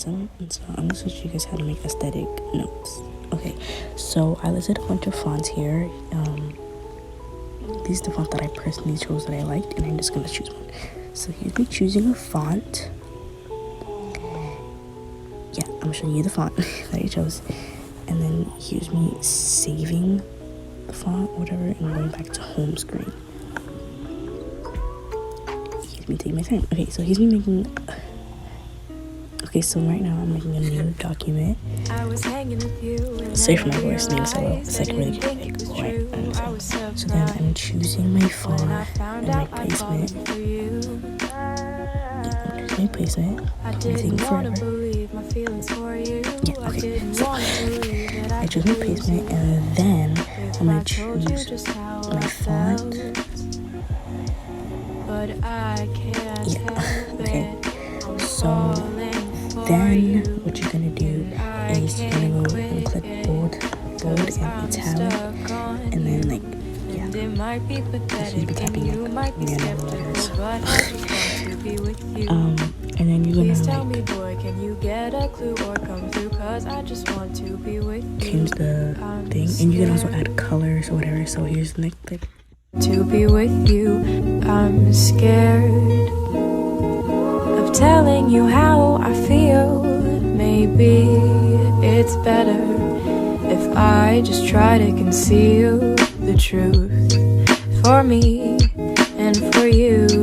some, and so I'm gonna teach you guys how to make aesthetic notes. Okay, so I listed a bunch of fonts here. These are the fonts that I personally chose that I liked, and I'm just gonna choose one. So here's me choosing a font. Yeah, I'm gonna show you the font that I chose, and then here's me saving the font, whatever, and going back to home screen. Here's me taking my time. Okay, so here's me making. Okay, so right now I'm making a new document. Sorry for my voice being so low. It's like really quiet. So then I'm choosing my font and my placement. Yeah, I'm choosing my placement. I'm taking forever. Yeah, okay. So I choose my placement, and then I'm gonna choose my font. Yeah, okay. So then what you're gonna do is you're gonna go and click bold and italic, and then like, yeah, you should be typing like random letters. And then you're gonna like change the thing, and you can also add colors or whatever. So here's the next clip. To be with you, I'm scared of telling you how I feel. Maybe it's better if I just try to conceal the truth for me and for you.